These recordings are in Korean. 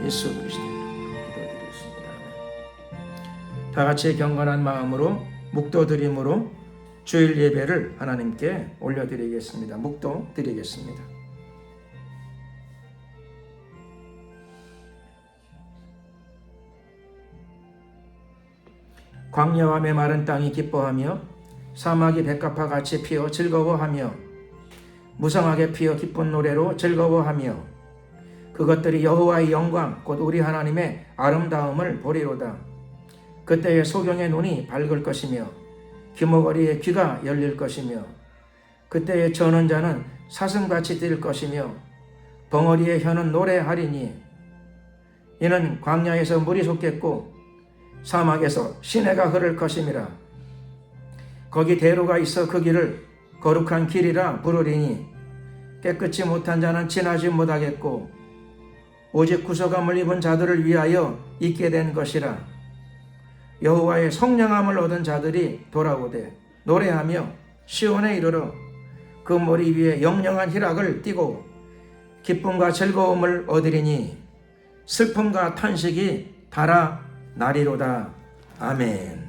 예수 그리스도로 기도드리겠습니다. 다 같이 경건한 마음으로 묵도드림으로 주일 예배를 하나님께 올려드리겠습니다. 묵도 드리겠습니다. 광야와 메마른 땅이 기뻐하며 사막이 백합화 같이 피어 즐거워하며 무성하게 피어 기쁜 노래로 즐거워하며 그것들이 여호와의 영광 곧 우리 하나님의 아름다움을 보리로다. 그때의 소경의 눈이 밝을 것이며 귀머거리의 귀가 열릴 것이며 그때의 저는 자는 사슴같이 뛸 것이며 벙어리의 혀는 노래하리니 이는 광야에서 물이 솟겠고 사막에서 시내가 흐를 것임이라. 거기 대로가 있어 그 길을 거룩한 길이라 부르리니 깨끗이 못한 자는 지나지 못하겠고 오직 구속함을 입은 자들을 위하여 있게 된 것이라. 여호와의 성령함을 얻은 자들이 돌아오되 노래하며 시온에 이르러 그 머리 위에 영영한 희락을 띠고 기쁨과 즐거움을 얻으리니 슬픔과 탄식이 달아나리로다. 아멘.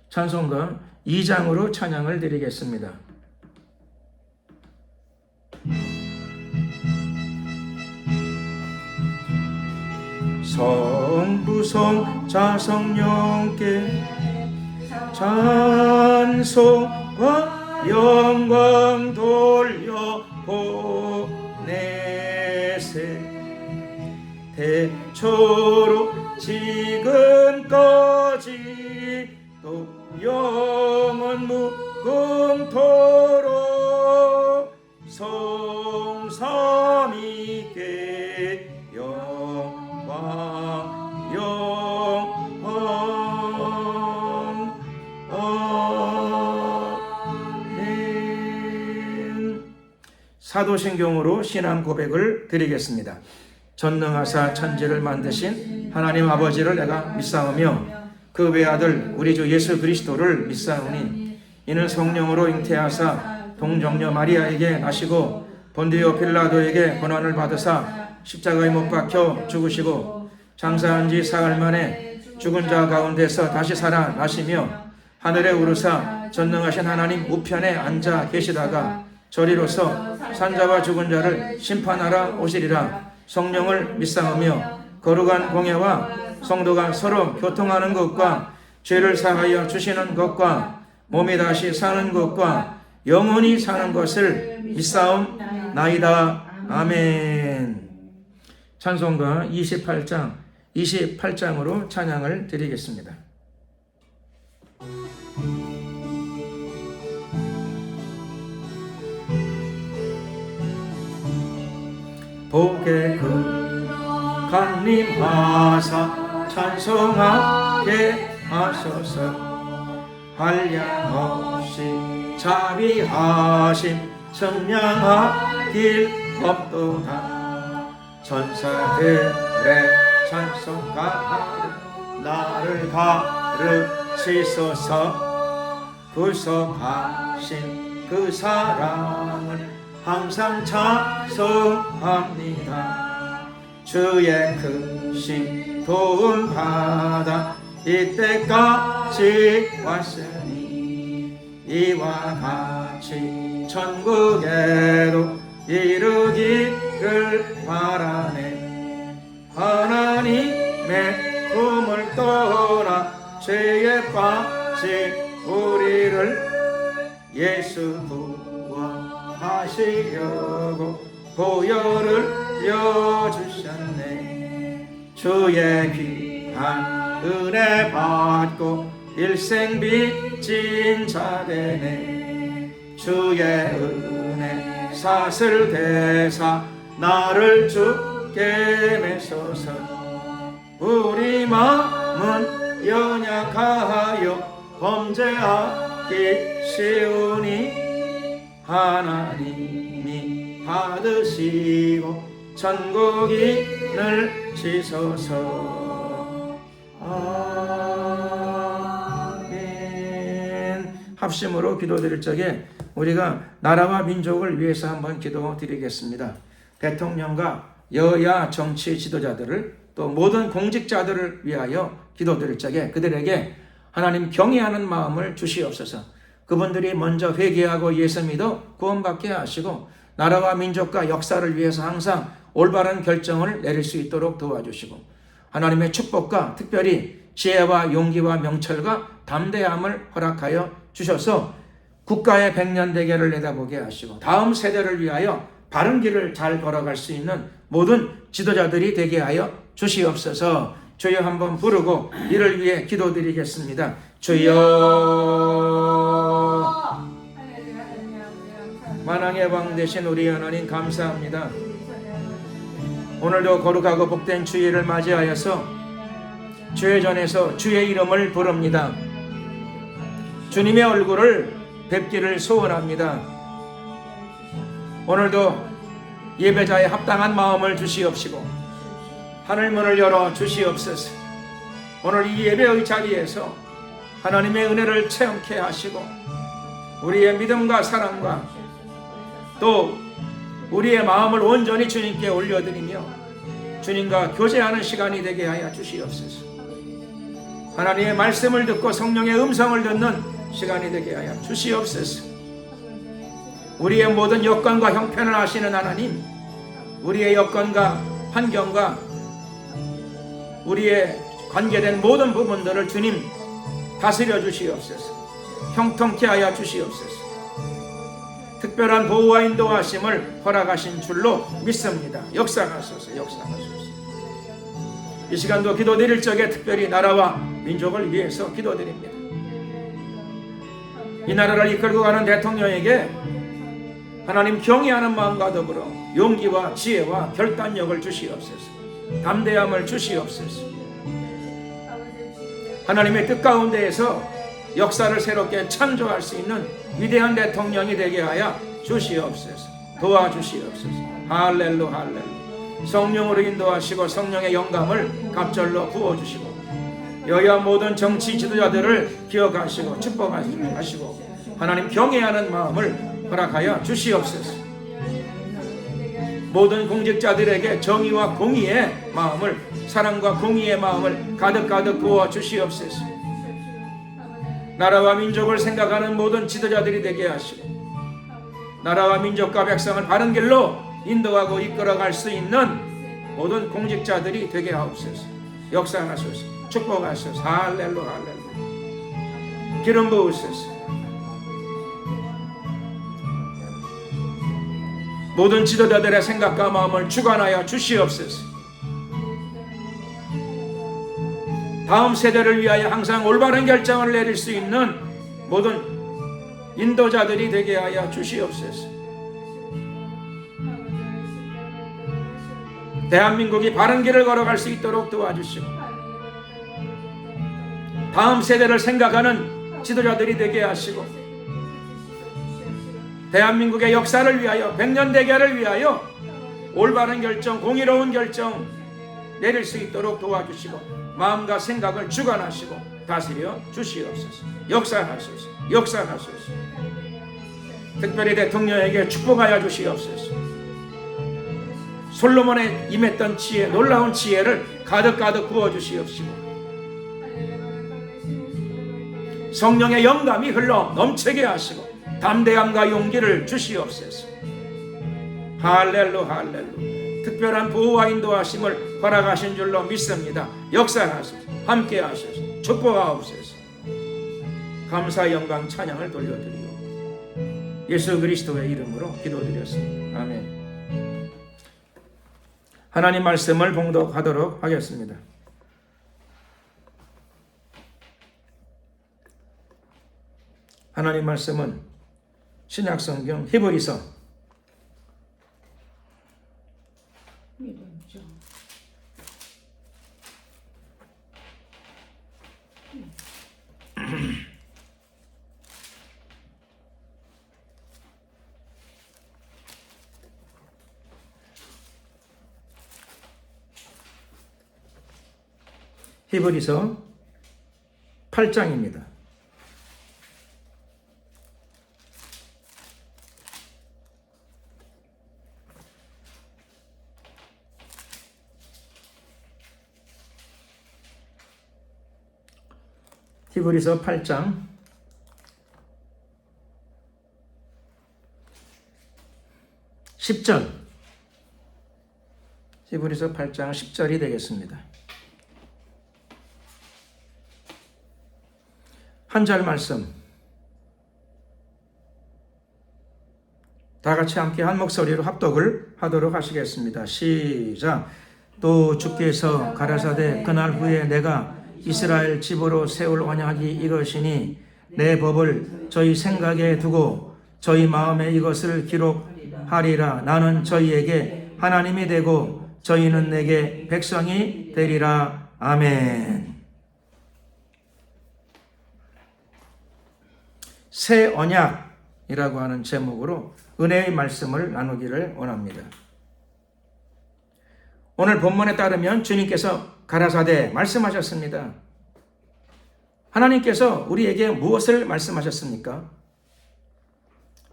찬송가 2장으로 찬양을 드리겠습니다. 성부성자 성령께 찬송과 영광 돌려 보내세. 대초로 지금까지 또 영원 무궁토록 성삼위께 영광 아멘. 사도신경으로 신앙 고백을 드리겠습니다. 전능하사 천지를 만드신 하나님 아버지를 내가 믿사오며 그 외아들 우리 주 예수 그리스도를 믿사오니 이는 성령으로 잉태하사 동정녀 마리아에게 나시고 본디오 빌라도에게 고난을 받으사 십자가에 못 박혀 죽으시고 장사한 지 사흘 만에 죽은 자 가운데서 다시 살아나시며 하늘에 오르사 전능하신 하나님 우편에 앉아 계시다가 저리로서 산자와 죽은 자를 심판하러 오시리라. 성령을 믿사오며 거룩한 공예와 성도가 서로 교통하는 것과 죄를 사하여 주시는 것과 몸이 다시 사는 것과 영원히 사는 것을 믿사옵나이다. 아멘. 찬송가 28장으로 찬양을 드리겠습니다. 복의 강림하사 찬송하게 하소서. 한량없이 자비하심 청량하길 없도다. 천사들의 찬송가 나를 가르치소서. 구속하신 그 사랑을 항상 찬송합니다. 주의 크신 도움 받아 이때까지 왔으니 이와 같이 천국에도 이르기를 바라네. 하나님의 품을 떠나 죄에 빠진 우리를 예수 구원하시려고 보혈을 여주셨네. 주의 귀한 은혜 받고 일생 빚진 자 되네. 주의 은혜 사슬 대사 나를 주께 메소서. 우리 마음은 연약하여 범죄하기 쉬우니 하나님이 받으시고 천국인을 지소서. 아멘. 합심으로 기도드릴 적에 우리가 나라와 민족을 위해서 한번 기도드리겠습니다. 대통령과 여야 정치 지도자들을 또 모든 공직자들을 위하여 기도드릴 적에 그들에게 하나님 경외하는 마음을 주시옵소서. 그분들이 먼저 회개하고 예수 믿어 구원받게 하시고 나라와 민족과 역사를 위해서 항상 올바른 결정을 내릴 수 있도록 도와주시고 하나님의 축복과 특별히 지혜와 용기와 명철과 담대함을 허락하여 주셔서 국가의 백년 대계를 내다보게 하시고 다음 세대를 위하여 바른 길을 잘 걸어갈 수 있는 모든 지도자들이 되게 하여 주시옵소서. 주여 한번 부르고 이를 위해 기도드리겠습니다. 주여, 만왕의 왕 되신 우리 하나님 감사합니다. 오늘도 거룩하고 복된 주일을 맞이하여서 주의 전에서 주의 이름을 부릅니다. 주님의 얼굴을 뵙기를 소원합니다. 오늘도 예배자의 합당한 마음을 주시옵시고 하늘문을 열어 주시옵소서. 오늘 이 예배의 자리에서 하나님의 은혜를 체험케 하시고 우리의 믿음과 사랑과 또 우리의 마음을 온전히 주님께 올려드리며 주님과 교제하는 시간이 되게 하여 주시옵소서. 하나님의 말씀을 듣고 성령의 음성을 듣는 시간이 되게 하여 주시옵소서. 우리의 모든 여건과 형편을 아시는 하나님, 우리의 여건과 환경과 우리의 관계된 모든 부분들을 주님 다스려 주시옵소서. 형통케 하여 주시옵소서. 특별한 보호와 인도하심을 허락하신 줄로 믿습니다. 역사하소서. 이 시간도 기도드릴 적에 특별히 나라와 민족을 위해서 기도드립니다. 이 나라를 이끌고 가는 대통령에게 하나님 경외하는 마음과 더불어 용기와 지혜와 결단력을 주시옵소서. 담대함을 주시옵소서. 하나님의 뜻 가운데에서 역사를 새롭게 창조할 수 있는 위대한 대통령이 되게 하여 주시옵소서. 도와주시옵소서. 할렐루야, 할렐루야. 성령으로 인도하시고 성령의 영감을 갑절로 부어주시고 여야 모든 정치 지도자들을 기억하시고 축복하시고 하나님 경외하는 마음을 허락하여 주시옵소서. 모든 공직자들에게 정의와 공의의 마음을, 사랑과 공의의 마음을 가득 부어 주시옵소서. 나라와 민족을 생각하는 모든 지도자들이 되게 하시고 나라와 민족과 백성을 바른 길로 인도하고 이끌어갈 수 있는 모든 공직자들이 되게 하옵소서. 역사하소서. 축복하소서. 할렐루야, 할렐루야. 기름 부으소서. 모든 지도자들의 생각과 마음을 주관하여 주시옵소서. 다음 세대를 위하여 항상 올바른 결정을 내릴 수 있는 모든 인도자들이 되게 하여 주시옵소서. 대한민국이 바른 길을 걸어갈 수 있도록 도와주시고 다음 세대를 생각하는 지도자들이 되게 하시고 대한민국의 역사를 위하여 백년 대계를 위하여 올바른 결정, 공의로운 결정 내릴 수 있도록 도와주시고 마음과 생각을 주관하시고 다스려 주시옵소서. 역사하소서. 특별히 대통령에게 축복하여 주시옵소서. 솔로몬에 임했던 지혜, 놀라운 지혜를 가득 부어 주시옵시고 성령의 영감이 흘러 넘치게 하시고 담대함과 용기를 주시옵소서. 할렐루야, 할렐루야. 특별한 보호와 인도하심을 허락하신 줄로 믿습니다. 역사하소서. 함께 하소서. 축복하옵소서. 감사, 영광, 찬양을 돌려드리고 예수 그리스도의 이름으로 기도드렸습니다. 아멘. 하나님 말씀을 봉독하도록 하겠습니다. 하나님 말씀은 신약성경 히브리서 8장입니다. 히브리서 8장 10절, 히브리서 8장 10절이 되겠습니다. 한 절 말씀 다 같이 함께 한 목소리로 합독을 하도록 하시겠습니다. 시작. 또 주께서 가라사대 그날 후에 내가 이스라엘 집으로 세울 언약이 이것이니 내 법을 저희 생각에 두고 저희 마음에 이것을 기록하리라. 나는 저희에게 하나님이 되고 저희는 내게 백성이 되리라. 아멘. 새 언약이라고 하는 제목으로 은혜의 말씀을 나누기를 원합니다. 오늘 본문에 따르면 주님께서 가라사대 말씀하셨습니다. 하나님께서 우리에게 무엇을 말씀하셨습니까?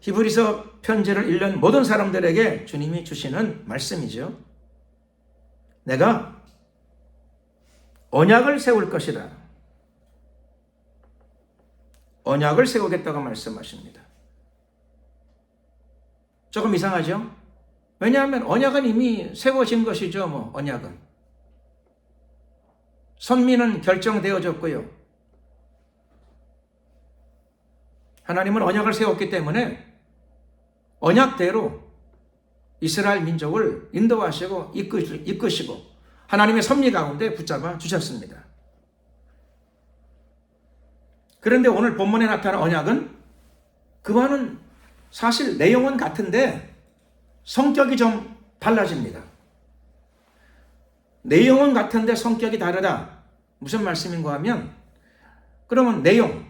히브리서 편지를 읽는 모든 사람들에게 주님이 주시는 말씀이죠. 내가 언약을 세울 것이다. 언약을 세우겠다고 말씀하십니다. 조금 이상하죠? 왜냐하면 언약은 이미 세워진 것이죠. 언약은. 선민은 결정되어졌고요. 하나님은 언약을 세웠기 때문에 언약대로 이스라엘 민족을 인도하시고 이끄시고 하나님의 섭리 가운데 붙잡아 주셨습니다. 그런데 오늘 본문에 나타난 언약은 그와는 사실 내용은 같은데 성격이 좀 달라집니다. 내용은 같은데 성격이 다르다. 무슨 말씀인가 하면 그러면 내용,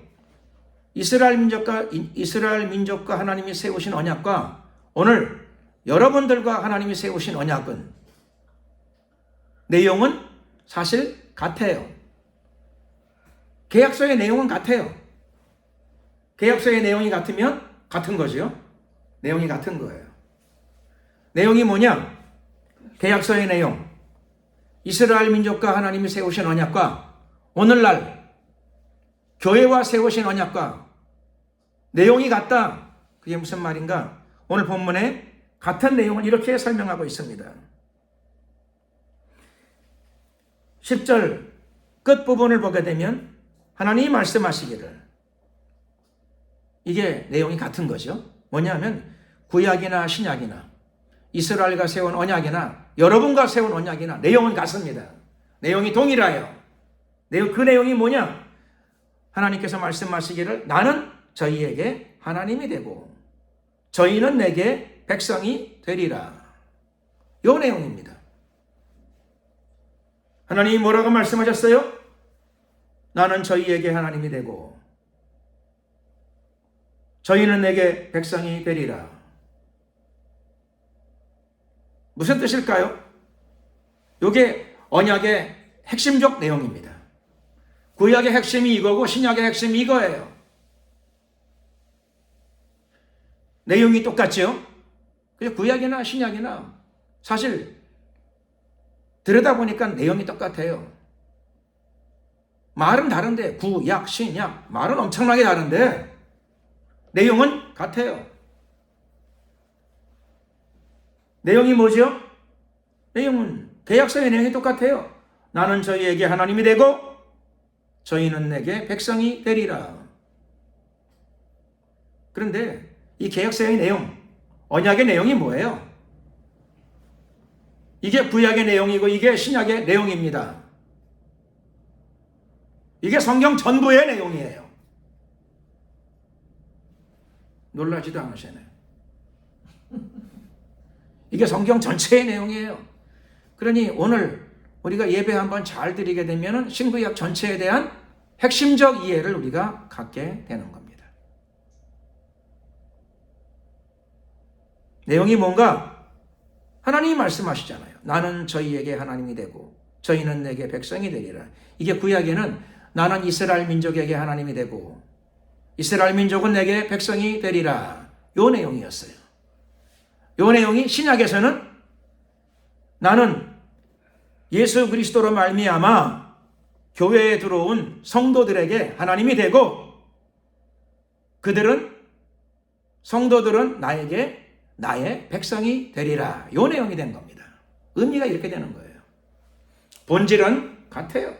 이스라엘 민족과 하나님이 세우신 언약과 오늘 여러분들과 하나님이 세우신 언약은 내용은 사실 같아요. 계약서의 내용은 같아요. 계약서의 내용이 같으면 같은 거죠. 내용이 같은 거예요. 내용이 뭐냐? 계약서의 내용, 이스라엘 민족과 하나님이 세우신 언약과 오늘날 교회와 세우신 언약과 내용이 같다. 그게 무슨 말인가? 오늘 본문에 같은 내용을 이렇게 설명하고 있습니다. 10절 끝부분을 보게 되면 하나님이 말씀하시기를, 이게 내용이 같은 거죠. 뭐냐면 구약이나 신약이나 이스라엘과 세운 언약이나 여러분과 세운 언약이나 내용은 같습니다. 내용이 동일해요. 그 내용이 뭐냐? 하나님께서 말씀하시기를 나는 저희에게 하나님이 되고 저희는 내게 백성이 되리라. 이 내용입니다. 하나님이 뭐라고 말씀하셨어요? 나는 저희에게 하나님이 되고 저희는 내게 백성이 되리라. 무슨 뜻일까요? 이게 언약의 핵심적 내용입니다. 구약의 핵심이 이거고 신약의 핵심이 이거예요. 내용이 똑같죠? 구약이나 신약이나 사실 들여다보니까 내용이 똑같아요. 말은 다른데 구약, 신약 말은 엄청나게 다른데 내용은 같아요. 내용이 뭐죠? 내용은 계약서의 내용이 똑같아요. 나는 저희에게 하나님이 되고 저희는 내게 백성이 되리라. 그런데 이 계약서의 내용, 언약의 내용이 뭐예요? 이게 구약의 내용이고 이게 신약의 내용입니다. 이게 성경 전부의 내용이에요. 놀라지도 않으시네. 이게 성경 전체의 내용이에요. 그러니 오늘 우리가 예배 한번 잘 드리게 되면 신구약 전체에 대한 핵심적 이해를 우리가 갖게 되는 겁니다. 내용이 뭔가? 하나님이 말씀하시잖아요. 나는 저희에게 하나님이 되고 저희는 내게 백성이 되리라. 이게 구약에는 나는 이스라엘 민족에게 하나님이 되고 이스라엘 민족은 내게 백성이 되리라. 요 내용이었어요. 요 내용이 신약에서는 나는 예수 그리스도로 말미암아 교회에 들어온 성도들에게 하나님이 되고 성도들은 나의 백성이 되리라. 요 내용이 된 겁니다. 의미가 이렇게 되는 거예요. 본질은 같아요.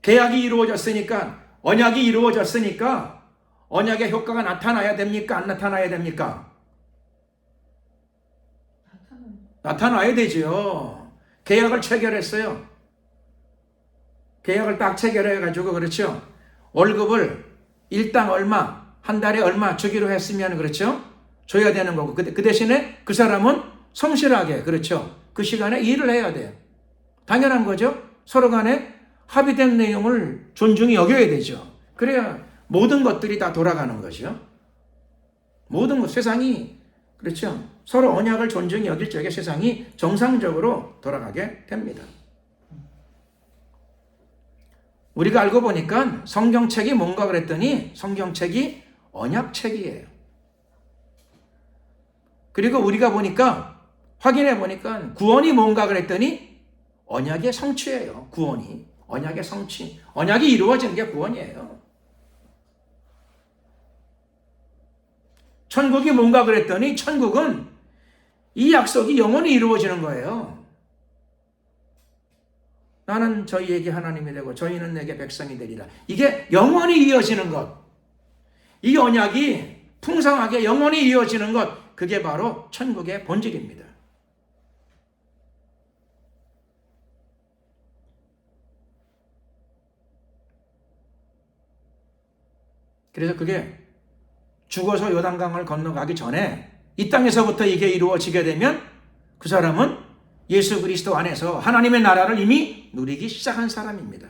계약이 이루어졌으니까, 언약이 이루어졌으니까 언약의 효과가 나타나야 됩니까? 안 나타나야 됩니까? 나타나야 되죠. 계약을 체결했어요. 계약을 딱 체결해가지고, 그렇죠? 월급을 일당 얼마, 한 달에 얼마 주기로 했으면, 그렇죠? 줘야 되는 거고, 그 대신에 그 사람은 성실하게, 그렇죠? 그 시간에 일을 해야 돼요. 당연한 거죠. 서로 간에 합의된 내용을 존중히 여겨야 되죠. 그래야 모든 것들이 다 돌아가는 거죠. 모든 것, 세상이, 그렇죠? 서로 언약을 존중히 여길 적에 세상이 정상적으로 돌아가게 됩니다. 우리가 알고 보니까 성경책이 뭔가 그랬더니 성경책이 언약책이에요. 그리고 우리가 보니까, 확인해 보니까 구원이 뭔가 그랬더니 언약의 성취예요. 구원이. 언약의 성취. 언약이 이루어지는 게 구원이에요. 천국이 뭔가 그랬더니 천국은 이 약속이 영원히 이루어지는 거예요. 나는 저희에게 하나님이 되고 저희는 내게 백성이 되리라. 이게 영원히 이어지는 것. 이 언약이 풍성하게 영원히 이어지는 것. 그게 바로 천국의 본질입니다. 그래서 그게 죽어서 요단강을 건너가기 전에 이 땅에서부터 이게 이루어지게 되면 그 사람은 예수 그리스도 안에서 하나님의 나라를 이미 누리기 시작한 사람입니다.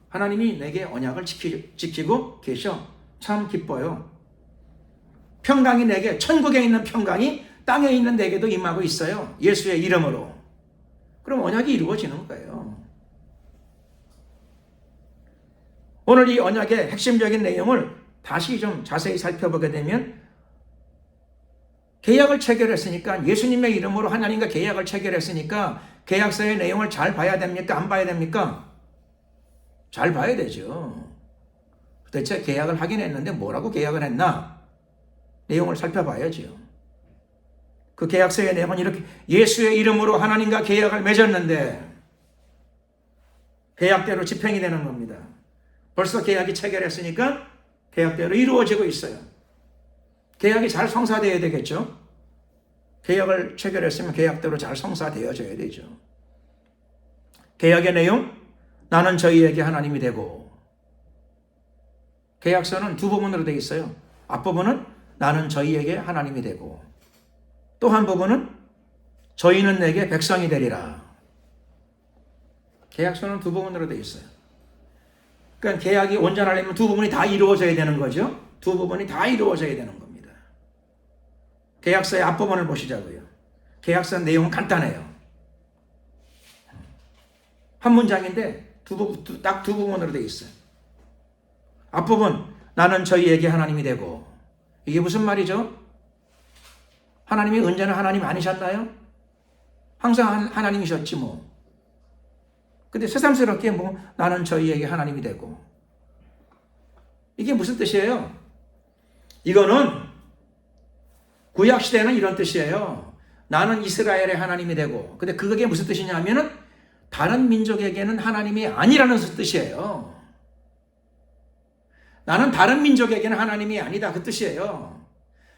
하나님이 내게 언약을 지키고 계셔. 참 기뻐요. 평강이 내게, 천국에 있는 평강이 땅에 있는 내게도 임하고 있어요. 예수의 이름으로. 그럼 언약이 이루어지는 거예요. 오늘 이 언약의 핵심적인 내용을 다시 좀 자세히 살펴보게 되면, 계약을 체결했으니까, 예수님의 이름으로 하나님과 계약을 체결했으니까 계약서의 내용을 잘 봐야 됩니까? 안 봐야 됩니까? 잘 봐야 되죠. 도대체 계약을 하긴 했는데 뭐라고 계약을 했나? 내용을 살펴봐야죠. 그 계약서의 내용은 이렇게, 예수의 이름으로 하나님과 계약을 맺었는데 계약대로 집행이 되는 겁니다. 벌써 계약이 체결했으니까 계약대로 이루어지고 있어요. 계약이 잘 성사되어야 되겠죠. 계약을 체결했으면 계약대로 잘 성사되어져야 되죠. 계약의 내용, 나는 저희에게 하나님이 되고. 계약서는 두 부분으로 되어 있어요. 앞부분은 나는 저희에게 하나님이 되고, 또 한 부분은 저희는 내게 백성이 되리라. 계약서는 두 부분으로 되어 있어요. 그러니까 계약이 온전하려면 두 부분이 다 이루어져야 되는 거죠. 두 부분이 다 이루어져야 되는 겁니다. 계약서의 앞부분을 보시자고요. 계약서 내용은 간단해요. 한 문장인데 딱 두 부분으로 되어 있어요. 앞부분, 나는 저희에게 하나님이 되고. 이게 무슨 말이죠? 하나님이 언제나 하나님 아니셨나요? 항상 하나님이셨지 뭐. 근데 새삼스럽게 나는 저희에게 하나님이 되고. 이게 무슨 뜻이에요? 이거는 구약시대는 이런 뜻이에요. 나는 이스라엘의 하나님이 되고. 근데 그게 무슨 뜻이냐면은 다른 민족에게는 하나님이 아니라는 뜻이에요. 나는 다른 민족에게는 하나님이 아니다. 그 뜻이에요.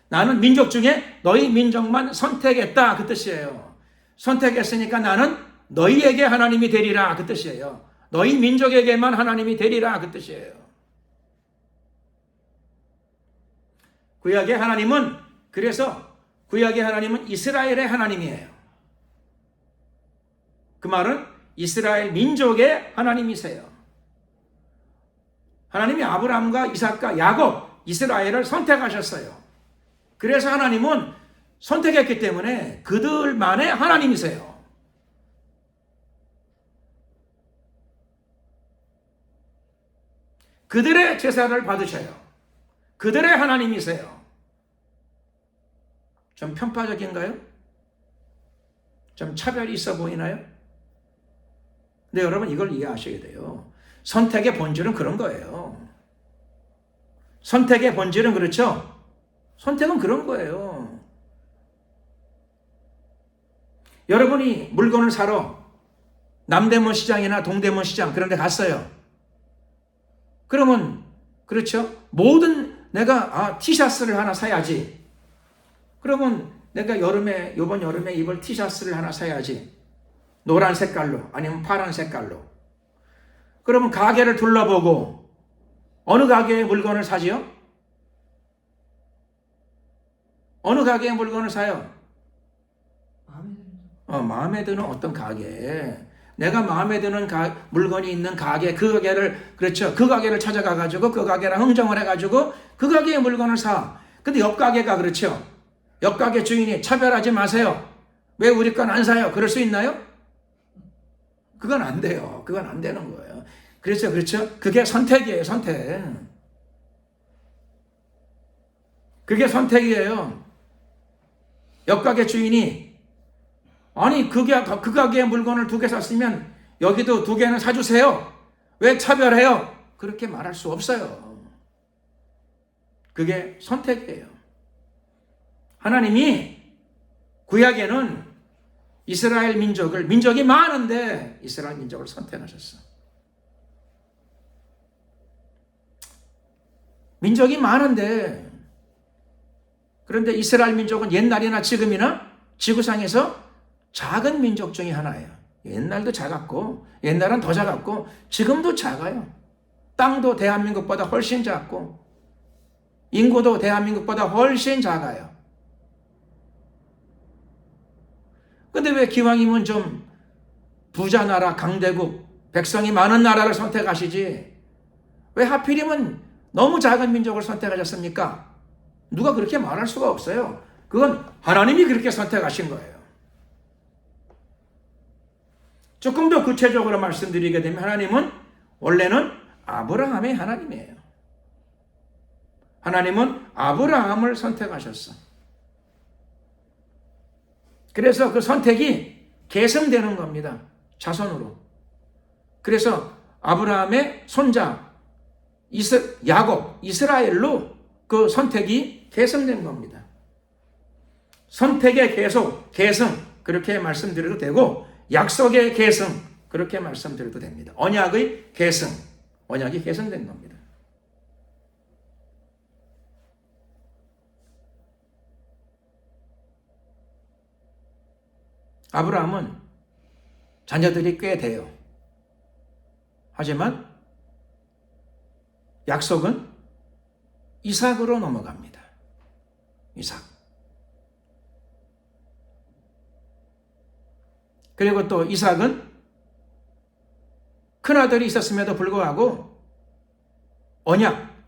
나는 민족 중에 너희 민족만 선택했다. 그 뜻이에요. 선택했으니까 나는 너희에게 하나님이 되리라. 그 뜻이에요. 너희 민족에게만 하나님이 되리라. 그 뜻이에요. 구약의 하나님은, 그래서 구약의 하나님은 이스라엘의 하나님이에요. 그 말은 이스라엘 민족의 하나님이세요. 하나님이 아브라함과 이삭과 야곱, 이스라엘을 선택하셨어요. 그래서 하나님은 선택했기 때문에 그들만의 하나님이세요. 그들의 제사를 받으셔요. 그들의 하나님이세요. 좀 편파적인가요? 좀 차별이 있어 보이나요? 근데 여러분 이걸 이해하셔야 돼요. 선택의 본질은 그런 거예요. 선택의 본질은 그렇죠? 선택은 그런 거예요. 여러분이 물건을 사러 남대문 시장이나 동대문 시장 그런 데 갔어요. 그러면 그렇죠? 내가 티셔츠를 하나 사야지. 그러면 내가 이번 여름에 입을 티셔츠를 하나 사야지. 노란 색깔로 아니면 파란 색깔로. 그러면 가게를 둘러보고 어느 가게의 물건을 사지요? 어느 가게의 물건을 사요? 마음에 드는 어떤 가게. 내가 마음에 드는 물건이 있는 가게, 그 가게를 찾아가가지고 그 가게랑 흥정을 해가지고 그 가게의 물건을 사. 근데 옆 가게가 그렇죠. 옆 가게 주인이 차별하지 마세요. 왜 우리 건 안 사요? 그럴 수 있나요? 그건 안 돼요. 그건 안 되는 거예요. 그렇죠. 그게 선택이에요. 선택. 그게 선택이에요. 옆 가게 주인이 아니 그 가게의 물건을 2개 샀으면 여기도 2개는 사주세요. 왜 차별해요? 그렇게 말할 수 없어요. 그게 선택이에요. 하나님이 구약에는 이스라엘 민족이 많은데 이스라엘 민족을 선택하셨어. 민족이 많은데 그런데 이스라엘 민족은 옛날이나 지금이나 지구상에서 작은 민족 중에 하나예요. 옛날도 작았고 옛날은 더 작았고 지금도 작아요. 땅도 대한민국보다 훨씬 작고 인구도 대한민국보다 훨씬 작아요. 근데 왜 기왕이면 좀 부자 나라, 강대국, 백성이 많은 나라를 선택하시지 왜 하필이면 너무 작은 민족을 선택하셨습니까? 누가 그렇게 말할 수가 없어요. 그건 하나님이 그렇게 선택하신 거예요. 조금 더 구체적으로 말씀드리게 되면 하나님은 원래는 아브라함의 하나님이에요. 하나님은 아브라함을 선택하셨어. 그래서 그 선택이 계승되는 겁니다. 자손으로. 그래서 아브라함의 손자 야곱, 이스라엘로 그 선택이 계승된 겁니다. 선택의 계승 그렇게 말씀드려도 되고 약속의 계승 그렇게 말씀드려도 됩니다. 언약의 계승, 언약이 계승된 겁니다. 아브라함은 자녀들이 꽤 돼요. 하지만 약속은 이삭으로 넘어갑니다. 이삭. 그리고 또 이삭은 큰아들이 있었음에도 불구하고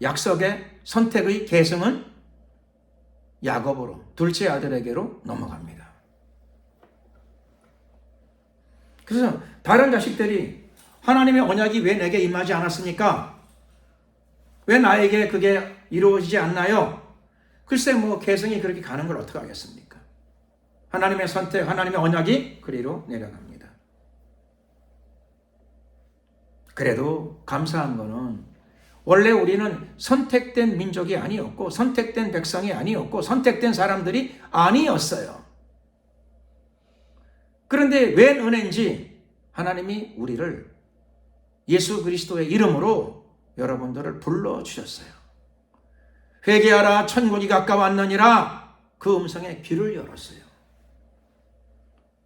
약속의 선택의 계승은 야곱으로, 둘째 아들에게로 넘어갑니다. 그래서 다른 자식들이 하나님의 언약이 왜 내게 임하지 않았습니까? 왜 나에게 그게 이루어지지 않나요? 글쎄 계승이 그렇게 가는 걸 어떻게 하겠습니까? 하나님의 선택, 하나님의 언약이 그리로 내려갑니다. 그래도 감사한 거는 원래 우리는 선택된 민족이 아니었고 선택된 백성이 아니었고 선택된 사람들이 아니었어요. 그런데 웬 은혜인지 하나님이 우리를 예수 그리스도의 이름으로 여러분들을 불러주셨어요. 회개하라 천국이 가까웠느니라 그 음성에 귀를 열었어요.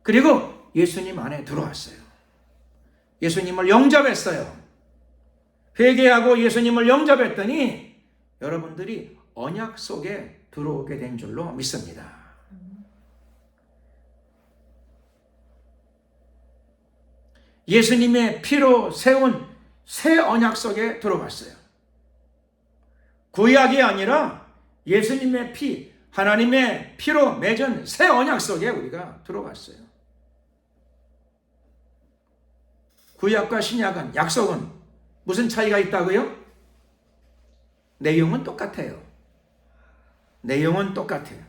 그리고 예수님 안에 들어왔어요. 예수님을 영접했어요. 회개하고 예수님을 영접했더니 여러분들이 언약 속에 들어오게 된 줄로 믿습니다. 예수님의 피로 세운 새 언약 속에 들어갔어요. 구약이 아니라 예수님의 피, 하나님의 피로 맺은 새 언약 속에 우리가 들어갔어요. 구약과 신약은, 약속은 무슨 차이가 있다고요? 내용은 똑같아요. 내용은 똑같아요.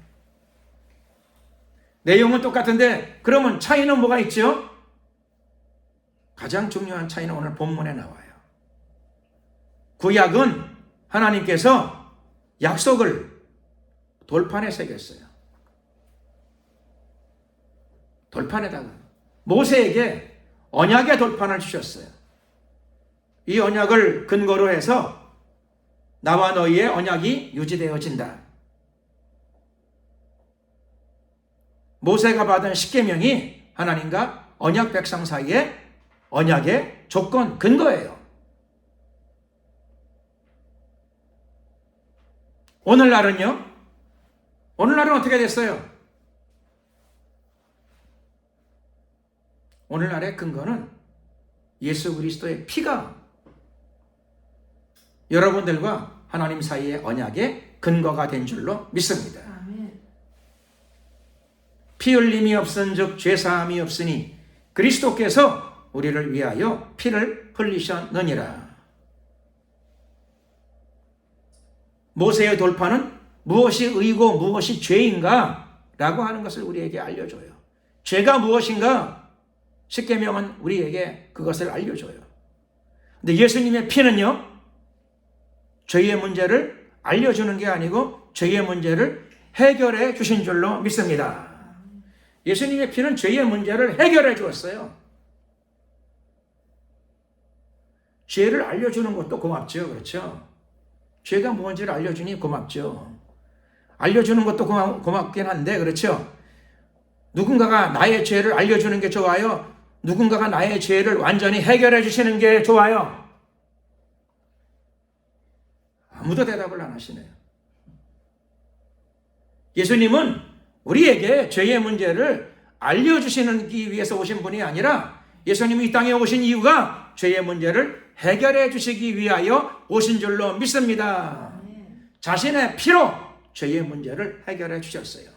내용은 똑같은데 그러면 차이는 뭐가 있죠? 가장 중요한 차이는 오늘 본문에 나와요. 구약은 하나님께서 약속을 돌판에 새겼어요. 돌판에다가 모세에게 언약의 돌판을 주셨어요. 이 언약을 근거로 해서 나와 너희의 언약이 유지되어진다. 모세가 받은 십계명이 하나님과 언약 백성 사이의 언약의 조건, 근거예요. 오늘날은요? 오늘날은 어떻게 됐어요? 오늘날의 근거는 예수 그리스도의 피가 여러분들과 하나님 사이의 언약의 근거가 된 줄로 믿습니다. 피 흘림이 없은즉 죄사함이 없으니 그리스도께서 우리를 위하여 피를 흘리셨느니라. 모세의 돌파는 무엇이 의고 무엇이 죄인가? 라고 하는 것을 우리에게 알려줘요. 죄가 무엇인가? 십계명은 우리에게 그것을 알려줘요. 근데 예수님의 피는요, 죄의 문제를 알려주는 게 아니고 죄의 문제를 해결해 주신 줄로 믿습니다. 예수님의 피는 죄의 문제를 해결해 주었어요. 죄를 알려주는 것도 고맙죠. 그렇죠? 죄가 뭔지를 알려주니 고맙죠. 알려주는 것도 고맙긴 한데, 그렇죠? 누군가가 나의 죄를 알려주는 게 좋아요? 누군가가 나의 죄를 완전히 해결해 주시는 게 좋아요? 아무도 대답을 안 하시네요. 예수님은 우리에게 죄의 문제를 알려주시기 위해서 오신 분이 아니라 예수님이 이 땅에 오신 이유가 죄의 문제를 해결해 주시기 위하여 오신 줄로 믿습니다. 자신의 피로 죄의 문제를 해결해 주셨어요.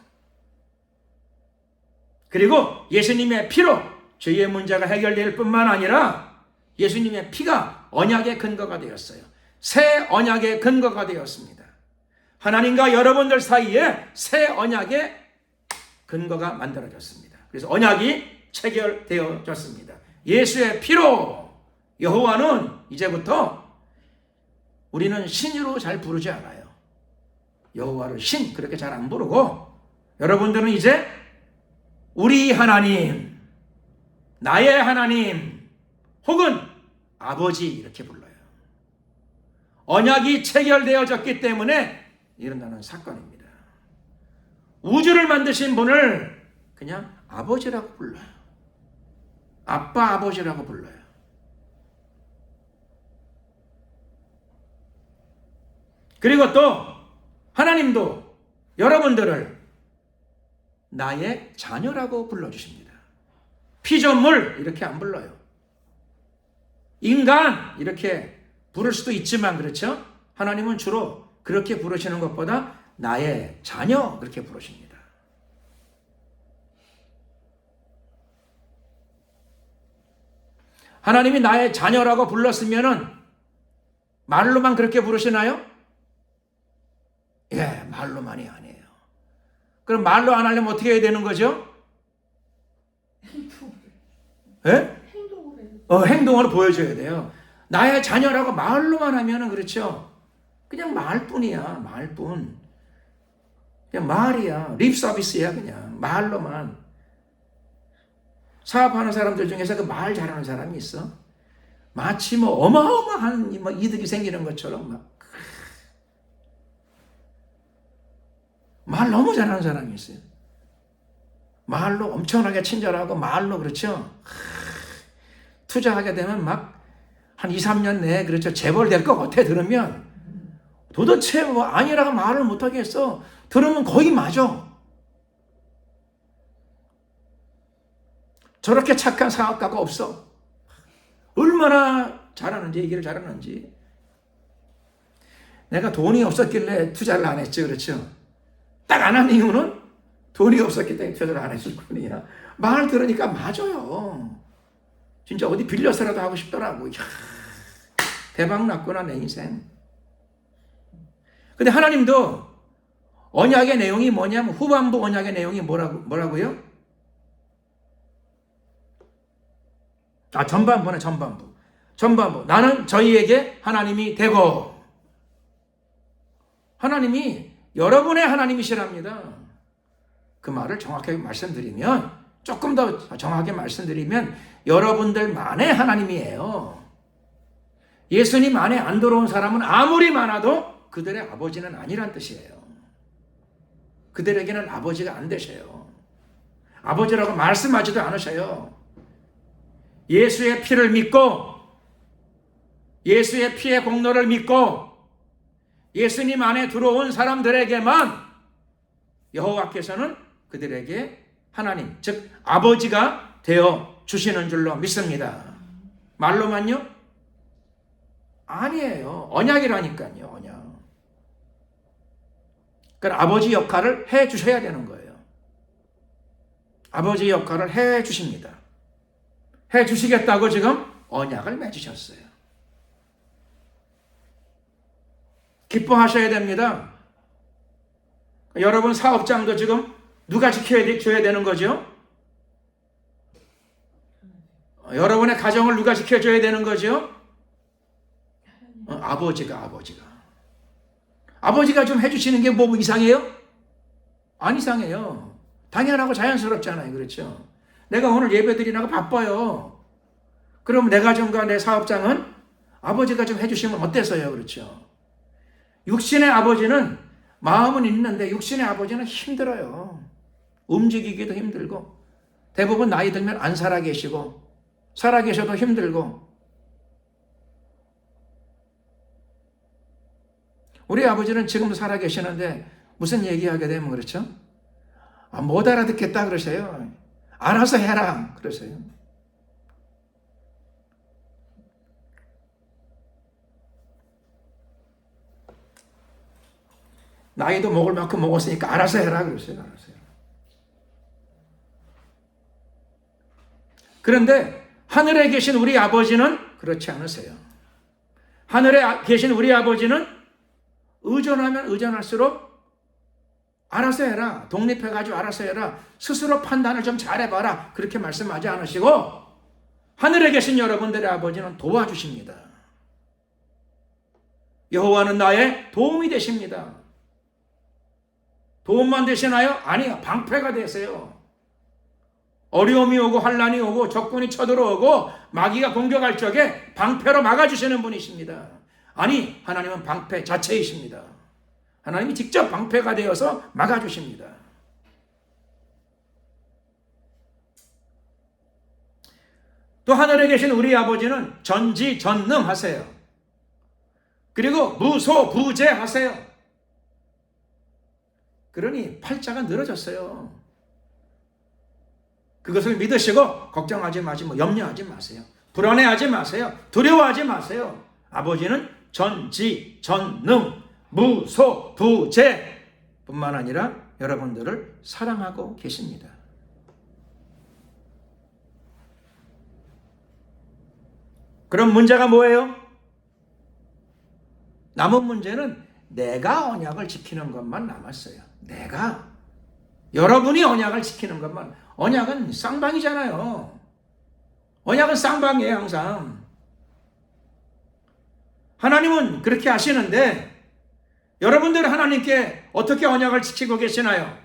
그리고 예수님의 피로 죄의 문제가 해결될 뿐만 아니라 예수님의 피가 언약의 근거가 되었어요. 새 언약의 근거가 되었습니다. 하나님과 여러분들 사이에 새 언약의 근거가 만들어졌습니다. 그래서 언약이 체결되어졌습니다. 예수의 피로 여호와는 이제부터 우리는 신으로 잘 부르지 않아요. 여호와를 신 그렇게 잘 안 부르고 여러분들은 이제 우리 하나님, 나의 하나님 혹은 아버지 이렇게 불러요. 언약이 체결되어졌기 때문에 일어나는 사건입니다. 우주를 만드신 분을 그냥 아버지라고 불러요. 아빠 아버지라고 불러요. 그리고 또 하나님도 여러분들을 나의 자녀라고 불러주십니다. 피조물 이렇게 안 불러요. 인간 이렇게 부를 수도 있지만 그렇죠? 하나님은 주로 그렇게 부르시는 것보다 나의 자녀 그렇게 부르십니다. 하나님이 나의 자녀라고 불렀으면은 말로만 그렇게 부르시나요? 예, 말로만이 아니에요. 그럼 말로 안 하려면 어떻게 해야 되는 거죠? 예? 행동으로 보여줘야 돼요. 나의 자녀라고 말로만 하면은 그렇죠. 그냥 말뿐이야, 말뿐. 그냥 말이야, 립 서비스야, 그냥 말로만. 사업하는 사람들 중에서 그 말 잘하는 사람이 있어. 마치 뭐 어마어마한 이득이 생기는 것처럼 말 너무 잘하는 사람이 있어요. 말로 엄청나게 친절하고 말로 그렇죠. 투자하게 되면 막 한 2, 3년 내에 그렇죠. 재벌 될 것 같아 들으면 도대체 뭐 아니라고 말을 못하겠어. 들으면 거의 맞아. 저렇게 착한 사업가가 없어. 얼마나 잘하는지, 얘기를 잘하는지. 내가 돈이 없었길래 투자를 안 했지, 그렇죠? 딱 안 한 이유는 돈이 없었기 때문에 투자를 안 했을 뿐이야. 말 들으니까 맞아요. 진짜 어디 빌려서라도 하고 싶더라고. 이야, 대박 났구나, 내 인생. 근데 하나님도 언약의 내용이 뭐냐면 후반부 언약의 내용이 뭐라고요? 전반부네, 전반부. 나는 저희에게 하나님이 되고, 하나님이 여러분의 하나님이시랍니다. 그 말을 정확하게 말씀드리면, 조금 더 정확하게 말씀드리면 여러분들만의 하나님이에요. 예수님 안에 안 들어온 사람은 아무리 많아도 그들의 아버지는 아니란 뜻이에요. 그들에게는 아버지가 안 되셔요. 아버지라고 말씀하지도 않으셔요. 예수의 피를 믿고, 예수의 피의 공로를 믿고 예수님 안에 들어온 사람들에게만 여호와께서는 그들에게 하나님, 즉 아버지가 되어 주시는 줄로 믿습니다. 말로만요? 아니에요. 언약이라니까요. 언약. 그러니까 아버지 역할을 해 주셔야 되는 거예요. 아버지 역할을 해 주십니다. 해 주시겠다고 지금 언약을 맺으셨어요. 기뻐하셔야 됩니다. 여러분 사업장도 지금 누가 지켜줘야 되는 거죠? 여러분의 가정을 누가 지켜줘야 되는 거죠? 아버지가. 아버지가 좀 해주시는 게 뭐 이상해요? 안 이상해요. 당연하고 자연스럽잖아요. 그렇죠? 내가 오늘 예배드리라고 바빠요. 그럼 내 가정과 내 사업장은 아버지가 좀 해주시면 어때서요? 그렇죠? 육신의 아버지는 마음은 있는데 육신의 아버지는 힘들어요. 움직이기도 힘들고 대부분 나이 들면 안 살아계시고 살아계셔도 힘들고 우리 아버지는 지금도 살아계시는데 무슨 얘기하게 되면 그렇죠? 못 알아듣겠다 그러세요. 알아서 해라 그러세요. 나이도 먹을 만큼 먹었으니까 알아서 해라 그러세요. 알아서 해라. 그런데 하늘에 계신 우리 아버지는 그렇지 않으세요. 하늘에 계신 우리 아버지는 의존하면 의존할수록 알아서 해라. 독립해가지고 알아서 해라. 스스로 판단을 좀 잘해봐라. 그렇게 말씀하지 않으시고 하늘에 계신 여러분들의 아버지는 도와주십니다. 여호와는 나의 도움이 되십니다. 도움만 되시나요? 아니요. 방패가 되세요. 어려움이 오고 환난이 오고 적군이 쳐들어오고 마귀가 공격할 적에 방패로 막아주시는 분이십니다. 아니, 하나님은 방패 자체이십니다. 하나님이 직접 방패가 되어서 막아주십니다. 또 하늘에 계신 우리 아버지는 전지전능하세요. 그리고 무소부재하세요. 그러니 팔자가 늘어졌어요. 그것을 믿으시고 걱정하지 마시고 염려하지 마세요. 불안해하지 마세요. 두려워하지 마세요. 아버지는 전지전능 무소부재 뿐만 아니라 여러분들을 사랑하고 계십니다. 그럼 문제가 뭐예요? 남은 문제는 내가 언약을 지키는 것만 남았어요. 여러분이 언약을 지키는 것만. 언약은 쌍방이잖아요. 언약은 쌍방이에요. 항상 하나님은 그렇게 하시는데 여러분들은 하나님께 어떻게 언약을 지키고 계시나요?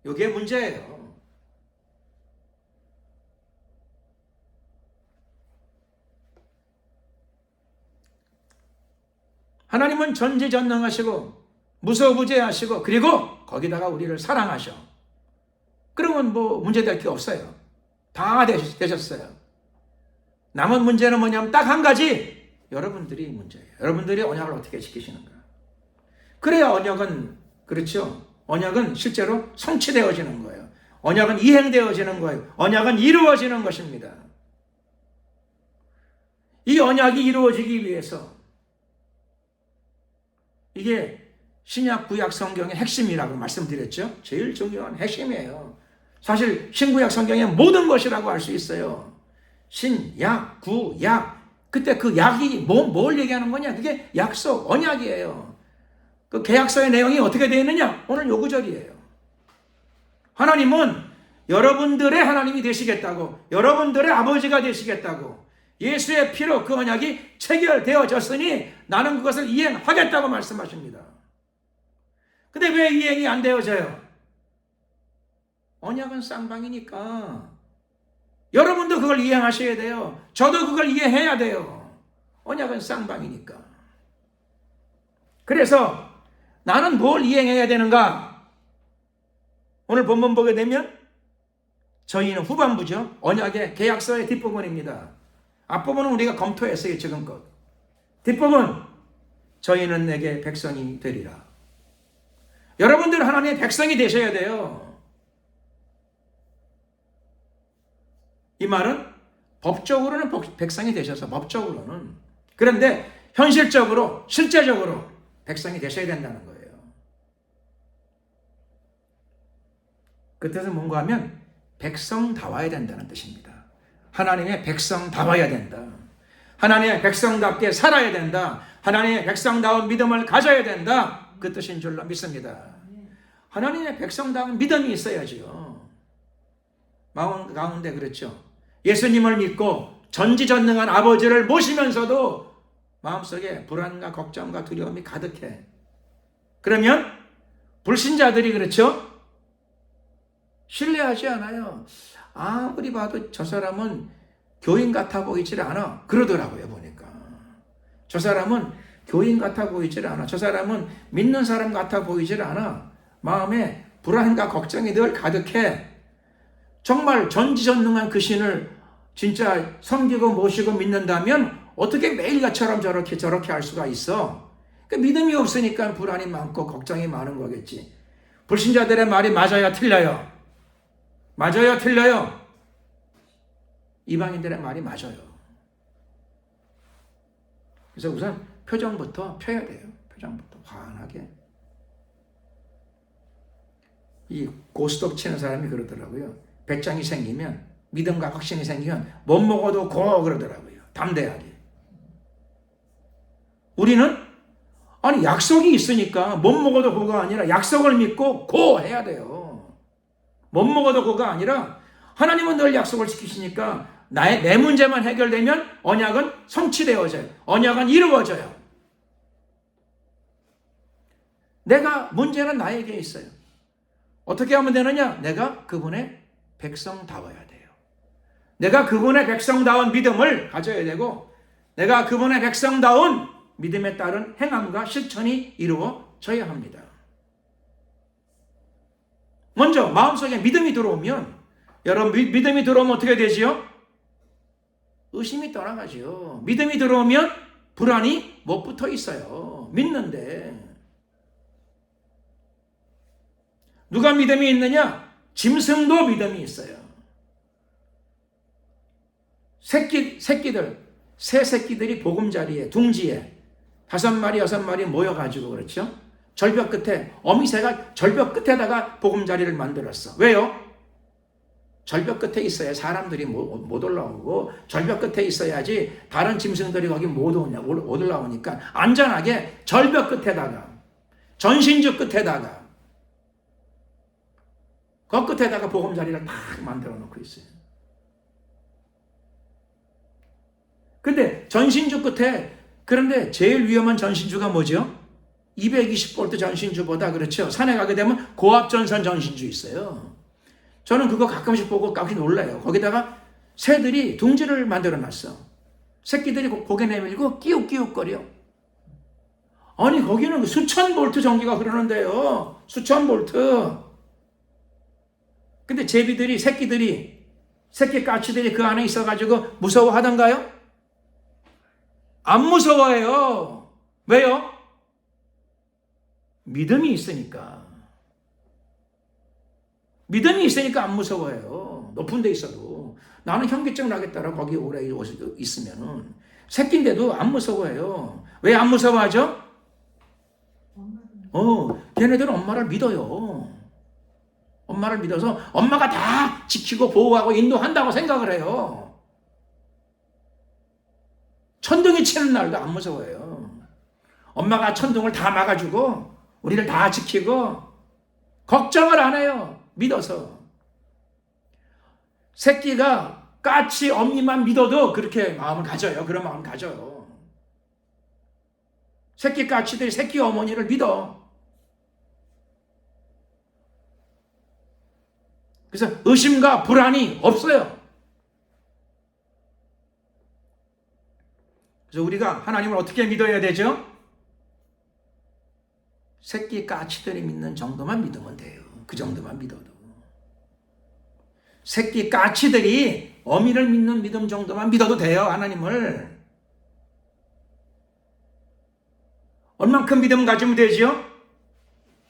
이게 문제예요. 하나님은 전지전능하시고 무소부재하시고 그리고 거기다가 우리를 사랑하셔. 그러면 뭐 문제될 게 없어요. 다 되셨어요. 남은 문제는 뭐냐면 딱 한 가지. 여러분들이 문제예요. 여러분들이 언약을 어떻게 지키시는가. 그래야 언약은 그렇죠. 언약은 실제로 성취되어지는 거예요. 언약은 이행되어지는 거예요. 언약은 이루어지는 것입니다. 이 언약이 이루어지기 위해서 이게 신약 구약 성경의 핵심이라고 말씀드렸죠. 제일 중요한 핵심이에요. 사실 신구약 성경의 모든 것이라고 할 수 있어요. 신약 구약. 그때 그 약이 뭘 얘기하는 거냐? 그게 약속, 언약이에요. 그 계약서의 내용이 어떻게 되어 있느냐? 오늘 요 구절이에요. 하나님은 여러분들의 하나님이 되시겠다고, 여러분들의 아버지가 되시겠다고, 예수의 피로 그 언약이 체결되어졌으니 나는 그것을 이행하겠다고 말씀하십니다. 근데 왜 이행이 안 되어져요? 언약은 쌍방이니까 여러분도 그걸 이행하셔야 돼요. 저도 그걸 이행해야 돼요. 언약은 쌍방이니까. 그래서 나는 뭘 이행해야 되는가? 오늘 본문 보게 되면 저희는 후반부죠. 언약의 계약서의 뒷부분입니다. 앞부분은 우리가 검토했어요. 지금껏. 뒷부분, 저희는 내게 백성이 되리라. 여러분들 하나님의 백성이 되셔야 돼요. 이 말은 법적으로는 백성이 되셔서 법적으로는, 그런데 현실적으로 실제적으로 백성이 되셔야 된다는 거예요. 그 뜻은 뭔가 하면 백성다워야 된다는 뜻입니다. 하나님의 백성다워야 된다. 하나님의 백성답게 살아야 된다. 하나님의 백성다운 믿음을 가져야 된다. 그 뜻인 줄로 믿습니다. 하나님의 백성다운 믿음이 있어야지요. 마음 가운데 그렇죠. 예수님을 믿고 전지전능한 아버지를 모시면서도 마음속에 불안과 걱정과 두려움이 가득해. 그러면 불신자들이 그렇죠. 신뢰하지 않아요. 아무리 봐도 저 사람은 교인 같아 보이질 않아. 그러더라고요, 보니까. 저 사람은 교인 같아 보이질 않아. 저 사람은 믿는 사람 같아 보이질 않아. 마음에 불안과 걱정이 늘 가득해. 정말 전지전능한 그 신을 진짜 섬기고 모시고 믿는다면 어떻게 매일같이처럼 저렇게 할 수가 있어? 그 믿음이 없으니까 불안이 많고 걱정이 많은 거겠지. 불신자들의 말이 맞아요, 틀려요? 맞아요, 틀려요? 이방인들의 말이 맞아요. 그래서 우선 표정부터 펴야 돼요. 표정부터 환하게. 이 고스톱 치는 사람이 그러더라고요. 배짱이 생기면, 믿음과 확신이 생기면 못 먹어도 고 그러더라고요. 담대하게. 우리는 아니 약속이 있으니까 못 먹어도 고가 아니라 약속을 믿고 고 해야 돼요. 못 먹어도 고가 아니라 하나님은 늘 약속을 지키시니까 내 문제만 해결되면 언약은 성취되어져요. 언약은 이루어져요. 문제는 나에게 있어요. 어떻게 하면 되느냐? 내가 그분의 백성다워야 돼요. 내가 그분의 백성다운 믿음을 가져야 되고, 내가 그분의 백성다운 믿음에 따른 행함과 실천이 이루어져야 합니다. 먼저 마음속에 믿음이 들어오면, 여러분 믿음이 들어오면 어떻게 되지요? 의심이 떠나가지요. 믿음이 들어오면 불안이 못 붙어 있어요. 믿는데. 누가 믿음이 있느냐? 짐승도 믿음이 있어요. 새 새끼들이 보금자리에, 둥지에 5마리, 6마리 모여가지고 그렇죠? 절벽 끝에, 어미새가 절벽 끝에다가 보금자리를 만들었어. 왜요? 절벽 끝에 있어야 사람들이 못 올라오고, 절벽 끝에 있어야지 다른 짐승들이 거기 못 올라오니까 안전하게 절벽 끝에다가, 전신주 끝에다가, 그 끝에다가 보금자리를 딱 만들어 놓고 있어요. 근데 전신주 끝에, 그런데 제일 위험한 전신주가 뭐죠? 220V 전신주보다 그렇죠. 산에 가게 되면 고압전선 전신주 있어요. 저는 그거 가끔씩 보고 깜짝 놀라요. 거기다가 새들이 둥지를 만들어 놨어. 새끼들이 고개 내밀고 끼욱끼욱거려. 아니 거기는 수천 볼트 전기가 흐르는데요. 수천 볼트. 근데 제비들이, 새끼 까치들이 그 안에 있어가지고 무서워하던가요? 안 무서워해요. 왜요? 믿음이 있으니까. 믿음이 있으니까 안 무서워해요. 높은 데 있어도. 나는 현기증 나겠다라고 거기 오래 있으면은. 새끼인데도 안 무서워해요. 왜 안 무서워하죠? 걔네들은 엄마를 믿어요. 엄마를 믿어서 엄마가 다 지키고 보호하고 인도한다고 생각을 해요. 천둥이 치는 날도 안 무서워해요. 엄마가 천둥을 다 막아주고 우리를 다 지키고 걱정을 안 해요. 믿어서. 새끼가 까치 어미만 믿어도 그렇게 마음을 가져요. 그런 마음을 가져요. 새끼 까치들이 새끼 어머니를 믿어. 그래서 의심과 불안이 없어요. 그래서 우리가 하나님을 어떻게 믿어야 되죠? 새끼 까치들이 믿는 정도만 믿으면 돼요. 그 정도만 믿어도. 새끼 까치들이 어미를 믿는 믿음 정도만 믿어도 돼요. 하나님을. 얼만큼 믿음 가지면 되죠?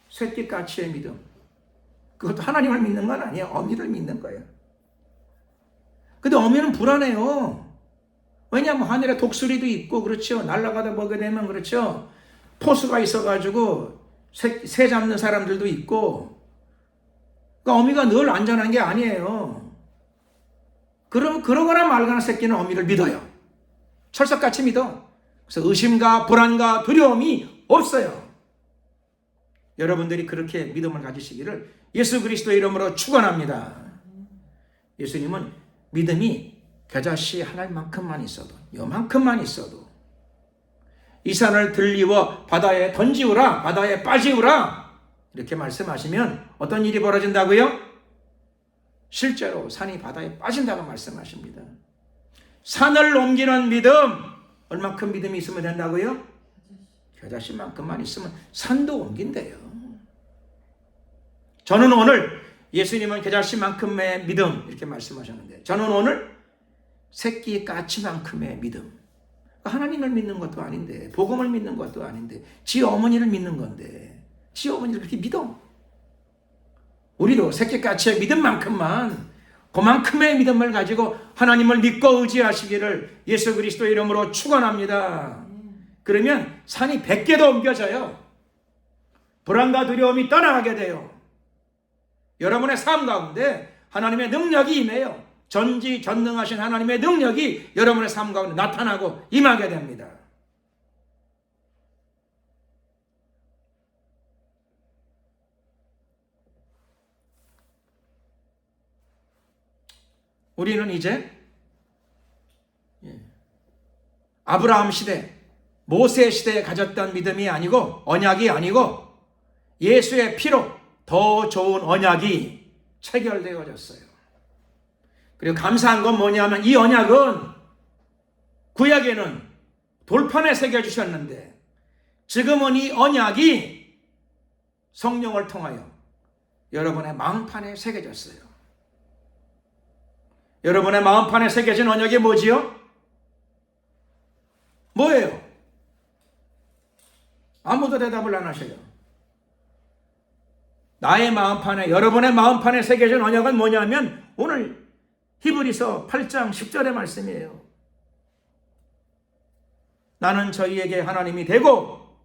새끼 까치의 믿음. 그것도 하나님을 믿는 건 아니에요. 어미를 믿는 거예요. 근데 어미는 불안해요. 왜냐하면 하늘에 독수리도 있고 그렇죠. 날아가다 보게 되면 그렇죠. 포수가 있어가지고 새 잡는 사람들도 있고. 그러니까 어미가 늘 안전한 게 아니에요. 그러거나 말거나 새끼는 어미를 믿어요. 철석같이 믿어. 그래서 의심과 불안과 두려움이 없어요. 여러분들이 그렇게 믿음을 가지시기를 예수 그리스도의 이름으로 축원합니다. 예수님은 믿음이 겨자씨 하나만큼만 있어도, 요만큼만 있어도 이 산을 들리워 바다에 던지우라, 바다에 빠지우라 이렇게 말씀하시면 어떤 일이 벌어진다고요? 실제로 산이 바다에 빠진다고 말씀하십니다. 산을 옮기는 믿음, 얼마큼 믿음이 있으면 된다고요? 겨자씨만큼만 있으면 산도 옮긴대요. 저는 오늘 예수님은 겨자씨만큼의 믿음 이렇게 말씀하셨는데 저는 오늘 새끼 까치만큼의 믿음, 하나님을 믿는 것도 아닌데 복음을 믿는 것도 아닌데 지 어머니를 믿는 건데 지 어머니를 그렇게 믿어. 우리도 새끼 까치의 믿음만큼만 그만큼의 믿음을 가지고 하나님을 믿고 의지하시기를 예수 그리스도의 이름으로 축원합니다. 그러면 산이 100개도 옮겨져요. 불안과 두려움이 떠나가게 돼요. 여러분의 삶 가운데 하나님의 능력이 임해요. 전지전능하신 하나님의 능력이 여러분의 삶 가운데 나타나고 임하게 됩니다. 우리는 이제 아브라함 시대, 모세 시대에 가졌던 믿음이 아니고 언약이 아니고 예수의 피로 더 좋은 언약이 체결되어졌어요. 그리고 감사한 건 뭐냐면 이 언약은 구약에는 돌판에 새겨주셨는데 지금은 이 언약이 성령을 통하여 여러분의 마음판에 새겨졌어요. 여러분의 마음판에 새겨진 언약이 뭐지요? 뭐예요? 아무도 대답을 안 하셔요. 나의 마음판에, 여러분의 마음판에 새겨진 언약은 뭐냐면 오늘 히브리서 8장 10절의 말씀이에요. 나는 저희에게 하나님이 되고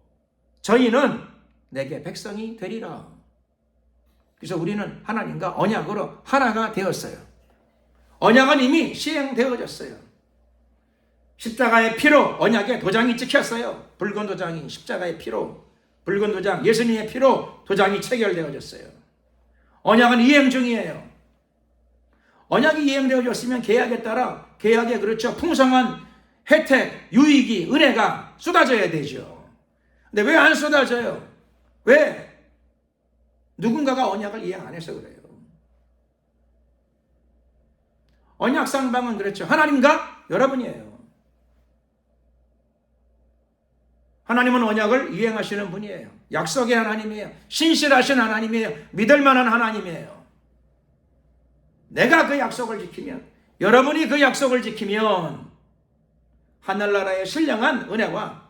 저희는 내게 백성이 되리라. 그래서 우리는 하나님과 언약으로 하나가 되었어요. 언약은 이미 시행되어졌어요. 십자가의 피로 언약의 도장이 찍혔어요. 붉은 도장이 십자가의 피로, 붉은 도장 예수님의 피로 도장이 체결되어졌어요. 언약은 이행 중이에요. 언약이 이행되어졌으면 계약에 따라 계약에 그렇죠. 풍성한 혜택, 유익이, 은혜가 쏟아져야 되죠. 근데 왜 안 쏟아져요? 왜? 누군가가 언약을 이행 안 해서 그래요. 언약 쌍방은 그렇죠. 하나님과 여러분이에요. 하나님은 언약을 이행하시는 분이에요. 약속의 하나님이에요. 신실하신 하나님이에요. 믿을 만한 하나님이에요. 내가 그 약속을 지키면, 여러분이 그 약속을 지키면 하늘나라의 신령한 은혜와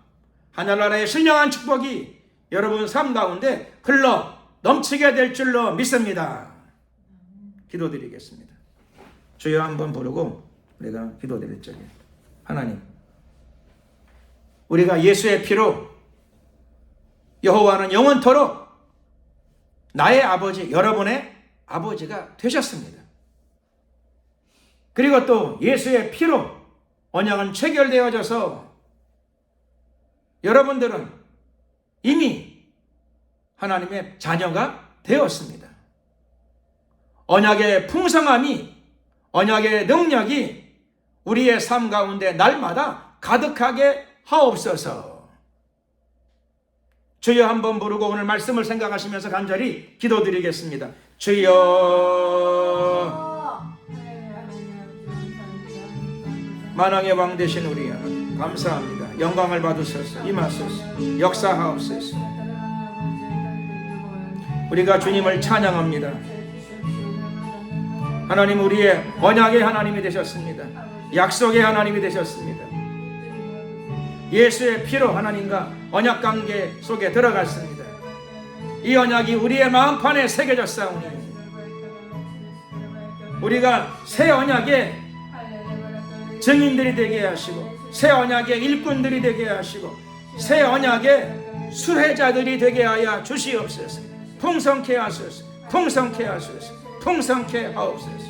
하늘나라의 신령한 축복이 여러분 삶 가운데 흘러 넘치게 될 줄로 믿습니다. 기도드리겠습니다. 주여 한번 부르고 우리가 기도드릴 적에 하나님, 우리가 예수의 피로 여호와는 영원토록 나의 아버지, 여러분의 아버지가 되셨습니다. 그리고 또 예수의 피로 언약은 체결되어져서 여러분들은 이미 하나님의 자녀가 되었습니다. 언약의 풍성함이, 언약의 능력이 우리의 삶 가운데 날마다 가득하게 하옵소서. 주여 한번 부르고 오늘 말씀을 생각하시면서 간절히 기도드리겠습니다. 주여. 만왕의 왕 되신 우리 하나님 감사합니다. 영광을 받으소서. 임하소서. 역사하옵소서. 우리가 주님을 찬양합니다. 하나님, 우리의 언약의 하나님이 되셨습니다. 약속의 하나님이 되셨습니다. 예수의 피로 하나님과 언약 관계 속에 들어갔습니다. 이 언약이 우리의 마음판에 새겨졌사오니 우리가 새 언약의 증인들이 되게 하시고, 새 언약의 일꾼들이 되게 하시고, 새 언약의 수혜자들이 되게 하여 주시옵소서. 풍성케 하소서. 풍성케 하소서. 풍성케 하옵소서.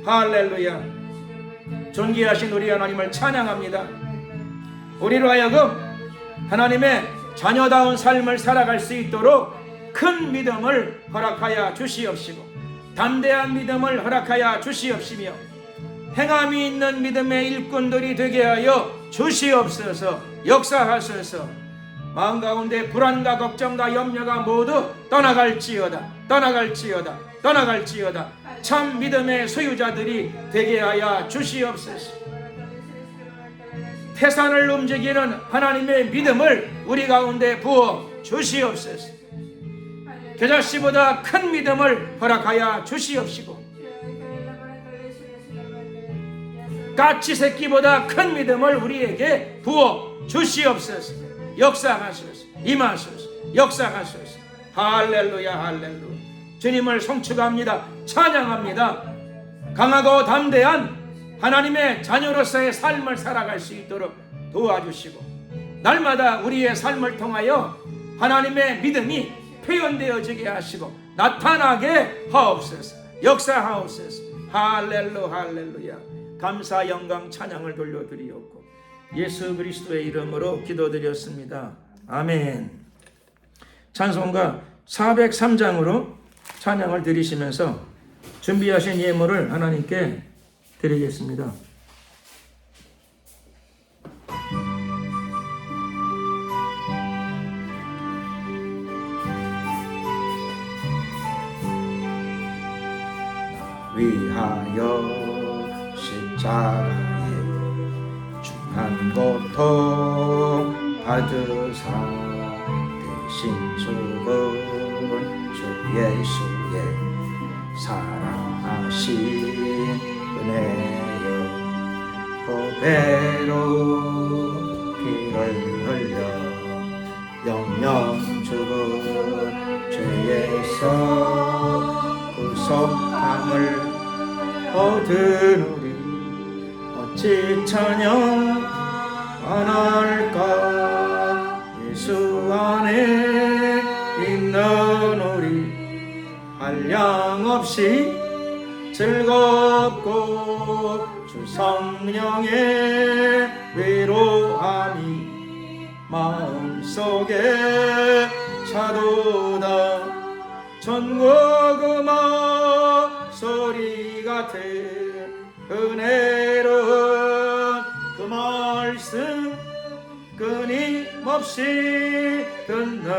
할렐루야. 존귀하신 우리 하나님을 찬양합니다. 우리로 하여금 하나님의 자녀다운 삶을 살아갈 수 있도록 큰 믿음을 허락하여 주시옵시고, 담대한 믿음을 허락하여 주시옵시며, 행함이 있는 믿음의 일꾼들이 되게 하여 주시옵소서. 역사하소서. 마음 가운데 불안과 걱정과 염려가 모두 떠나갈지어다. 떠나갈지어다. 떠나갈지어다. 참 믿음의 소유자들이 되게 하여 주시옵소서. 태산을 움직이는 하나님의 믿음을 우리 가운데 부어 주시옵소서. 겨자씨보다 큰 믿음을 허락하여 주시옵시고, 까치 새끼보다 큰 믿음을 우리에게 부어 주시옵소서. 역사하소서. 임하소서. 역사하소서. 할렐루야. 할렐루야. 주님을 송축합니다. 찬양합니다. 강하고 담대한 하나님의 자녀로서의 삶을 살아갈 수 있도록 도와주시고, 날마다 우리의 삶을 통하여 하나님의 믿음이 표현되어지게 하시고 나타나게 하옵소서. 역사하옵소서. 할렐루야. 감사 영광 찬양을 돌려드리옵고 예수 그리스도의 이름으로 기도드렸습니다. 아멘. 찬송가 403장으로 찬양을 드리시면서 준비하신 예물을 하나님께 드리겠습니다. 위하여 십자가에 중한 고통 받으사 대신 죽은 주 예수의 사랑하신 은혜여, 보배로 피를 흘려 영영 죽은 죄에서 구속함을 얻은 우리 어찌 찬양하날까. 예수 안에 있는 우리 한량없이 즐겁고 주 성령의 위로함이 마음속에 차도다. 전국 음악 소리 같은 은혜로운 그 말씀 끊임없이 듣는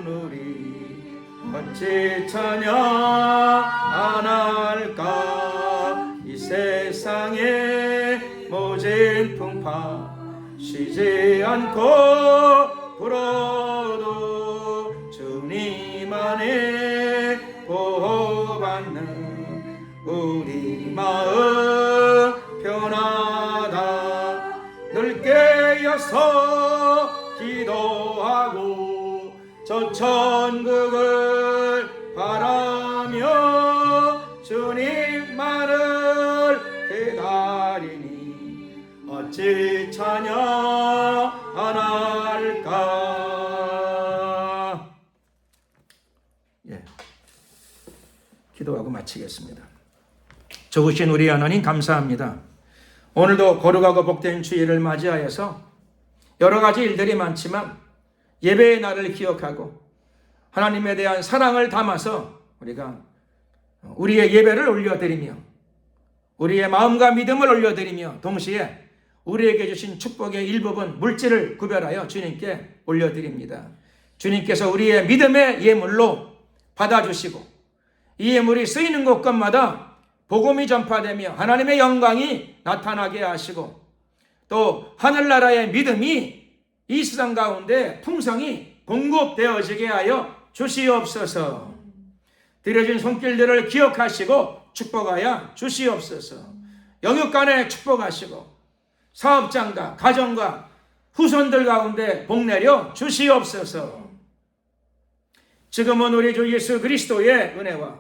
우리 어찌 찬양 안 할까. 이 세상의 모진 풍파 쉬지 않고 불어도 주님 안에 보호받는 우리 마음 편하다. 늘 깨어서 기도하고 저 천국을 바라며 주님만을 기다리니 어찌 찬양 안 할까. 기도하고 마치겠습니다. 좋으신 우리 하나님 감사합니다. 오늘도 거룩하고 복된 주일을 맞이하여서 여러 가지 일들이 많지만 예배의 날을 기억하고 하나님에 대한 사랑을 담아서 우리가 우리의 예배를 올려드리며 우리의 마음과 믿음을 올려드리며 동시에 우리에게 주신 축복의 일부분 물질을 구별하여 주님께 올려드립니다. 주님께서 우리의 믿음의 예물로 받아주시고 이 예물이 쓰이는 곳곳마다 복음이 전파되며 하나님의 영광이 나타나게 하시고 또 하늘나라의 믿음이 이 세상 가운데 풍성히 공급되어지게 하여 주시옵소서. 드려진 손길들을 기억하시고 축복하여 주시옵소서. 영육간에 축복하시고 사업장과 가정과 후손들 가운데 복내려 주시옵소서. 지금은 우리 주 예수 그리스도의 은혜와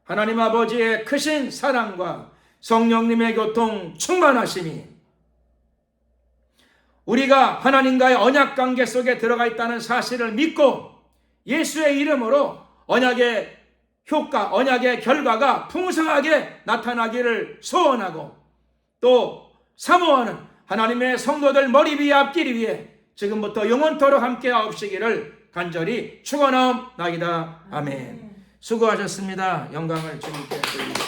하나님 아버지의 크신 사랑과 성령님의 교통 충만하심이 우리가 하나님과의 언약관계 속에 들어가 있다는 사실을 믿고 예수의 이름으로 언약의 효과, 언약의 결과가 풍성하게 나타나기를 소원하고 또 사모하는 하나님의 성도들 머리 위에 앞길 위에 지금부터 영원토록 함께 하옵시기를 간절히 축원하옵나이다. 아멘. 수고하셨습니다. 영광을 주님께 드립니다.